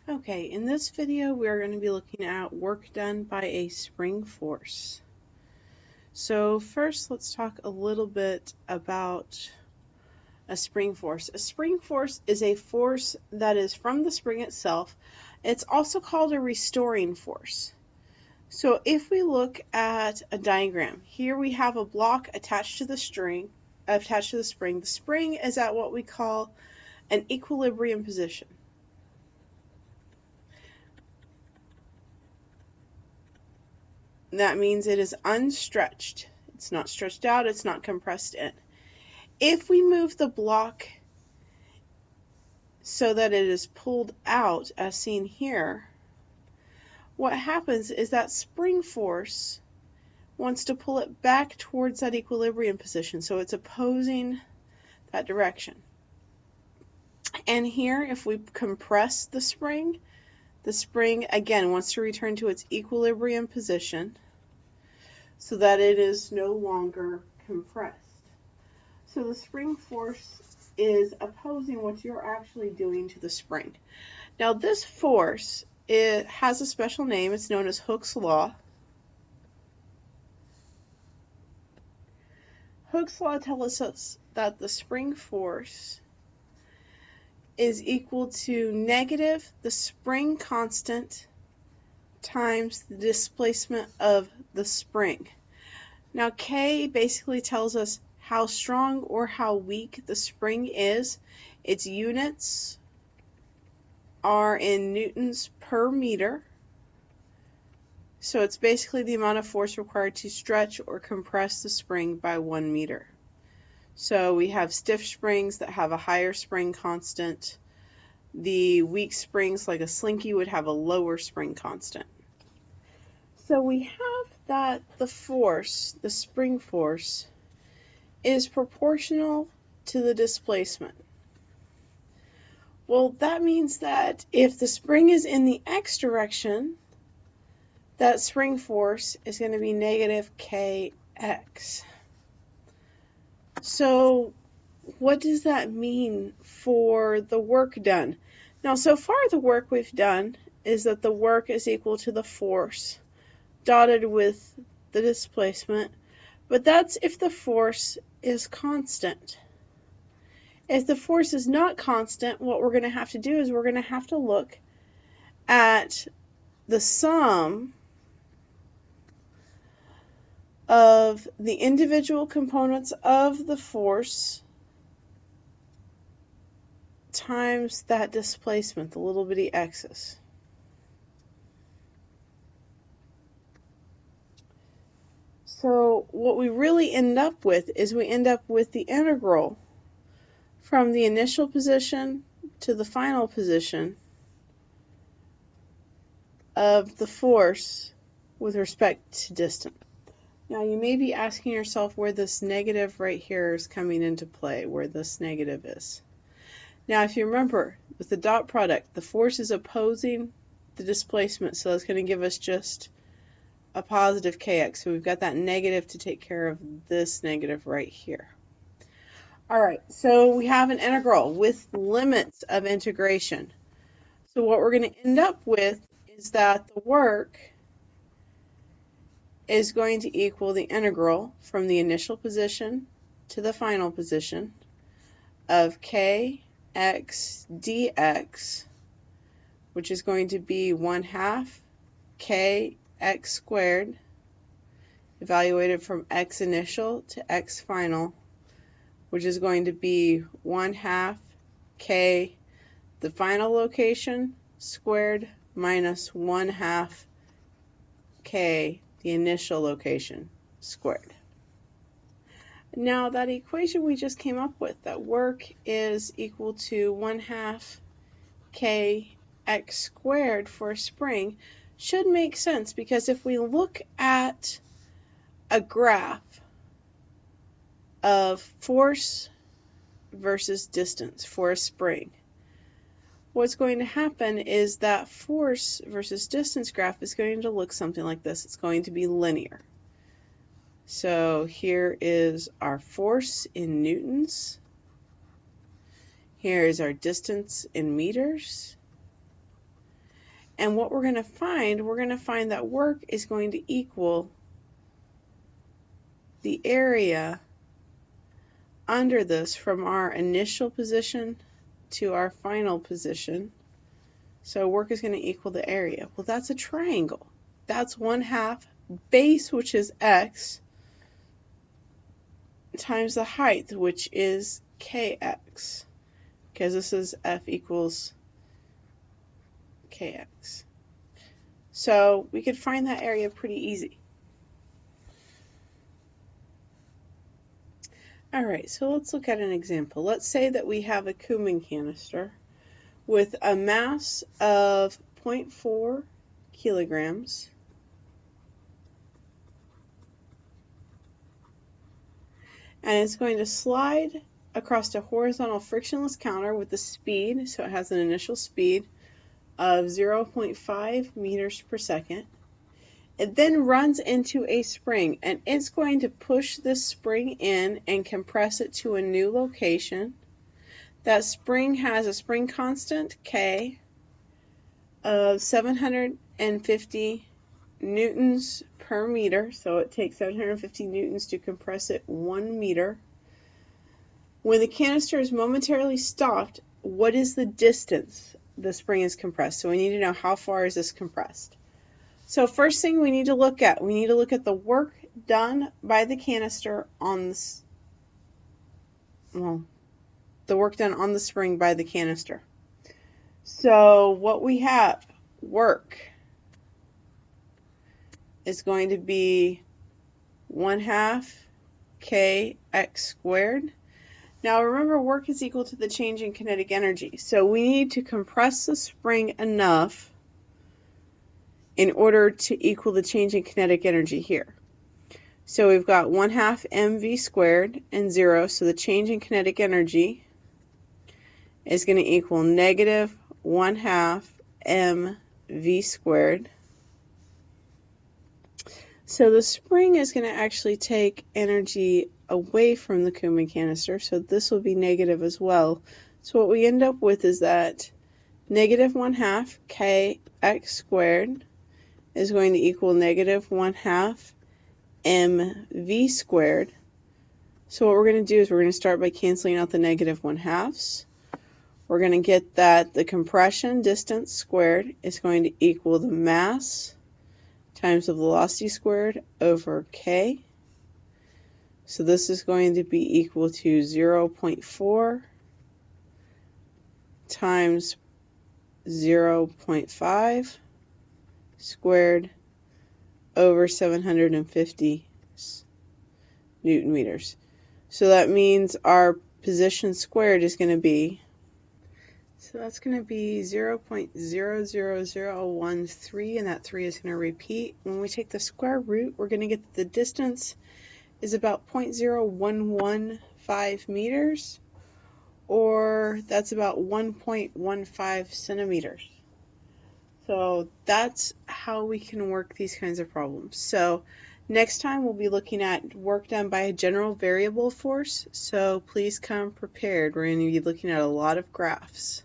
Okay, in this video we're going to be looking at work done by a spring force. So first let's talk a little bit about a spring force. A spring force is a force that is from the spring itself. It's also called a restoring force. So if we look at a diagram, here we have a block attached to the spring. The spring is at what we call an equilibrium position. That means it is unstretched. It's not stretched out, it's not compressed in. If we move the block so that it is pulled out, as seen here, what happens is that spring force wants to pull it back towards that equilibrium position, so it's opposing that direction. And here, if we compress the spring again wants to return to its equilibrium position so that it is no longer compressed. So the spring force is opposing what you're actually doing to the spring. Now this force, it has a special name. It's known as Hooke's law. Hooke's law tells us that the spring force is equal to negative the spring constant times the displacement of the spring. Now K basically tells us how strong or how weak the spring is. Its units are in newtons per meter. So it's basically the amount of force required to stretch or compress the spring by 1 meter. So we have stiff springs that have a higher spring constant. The weak springs, like a slinky, would have a lower spring constant. So we have that the force, the spring force, is proportional to the displacement. Well, that means that if the spring is in the x direction, that spring force is going to be negative kx. So what does that mean for the work done? Now, so far the work we've done is that the work is equal to the force dotted with the displacement, but that's if the force is constant. If the force is not constant, what we're going to have to do is we're going to have to look at the sum of the individual components of the force times that displacement, the little bitty x's. So what we really end up with is we end up with the integral from the initial position to the final position of the force with respect to distance. Now you may be asking yourself where this negative right here is coming into play, where this negative is. Now if you remember, with the dot product, the force is opposing the displacement, so that's going to give us just a positive kx. So we've got that negative to take care of this negative right here. Alright, so we have an integral with limits of integration. So what we're going to end up with is that the work is going to equal the integral from the initial position to the final position of kx dx, which is going to be 1/2 kx squared evaluated from x initial to x final, which is going to be 1/2 k the final location squared minus 1/2 k the initial location squared. Now that equation we just came up with, that work is equal to 1/2 kx squared for a spring, should make sense, because if we look at a graph of force versus distance for a spring, what's going to happen is that force versus distance graph is going to look something like this. It's going to be linear. So here is our force in newtons. Here is our distance in meters. And what we're going to find that work is going to equal the area under this from our initial position to our final position. So work is going to equal the area. Well, that's a triangle. That's 1/2 base, which is x, times the height, which is kx, because this is F equals kx. So we could find that area pretty easy. All right, so let's look at an example. Let's say that we have a Kuhlmann canister with a mass of 0.4 kilograms and it's going to slide across a horizontal frictionless counter with a speed, so it has an initial speed of 0.5 meters per second. It then runs into a spring, and it's going to push this spring in and compress it to a new location. That spring has a spring constant, K, of 750 newtons per meter, so it takes 750 newtons to compress it 1 meter. When the canister is momentarily stopped, what is the distance the spring is compressed? So we need to know how far is this compressed. So first thing we need to look at the work done by the canister on this, the work done on the spring by the canister. So what we have, work, is going to be 1/2 kx squared. Now remember, work is equal to the change in kinetic energy. So we need to compress the spring enough in order to equal the change in kinetic energy here. So we've got 1/2 mv squared and 0, so the change in kinetic energy is going to equal negative 1/2 mv squared. So the spring is going to actually take energy away from the Kuhlmann canister, so this will be negative as well. So what we end up with is that negative 1/2 kx squared is going to equal negative 1/2 mv squared. So what we're going to do is we're going to start by canceling out the negative 1/2s. We're going to get that the compression distance squared is going to equal the mass times the velocity squared over k. So this is going to be equal to 0.4 times 0.5 squared over 750 Newton meters. So that means our position squared is going to be, so that's going to be 0.00013, and that 3 is going to repeat. When we take the square root, we're going to get that the distance is about 0.0115 meters, or that's about 1.15 centimeters. So that's how we can work these kinds of problems. So next time we'll be looking at work done by a general variable force, so please come prepared. We're going to be looking at a lot of graphs.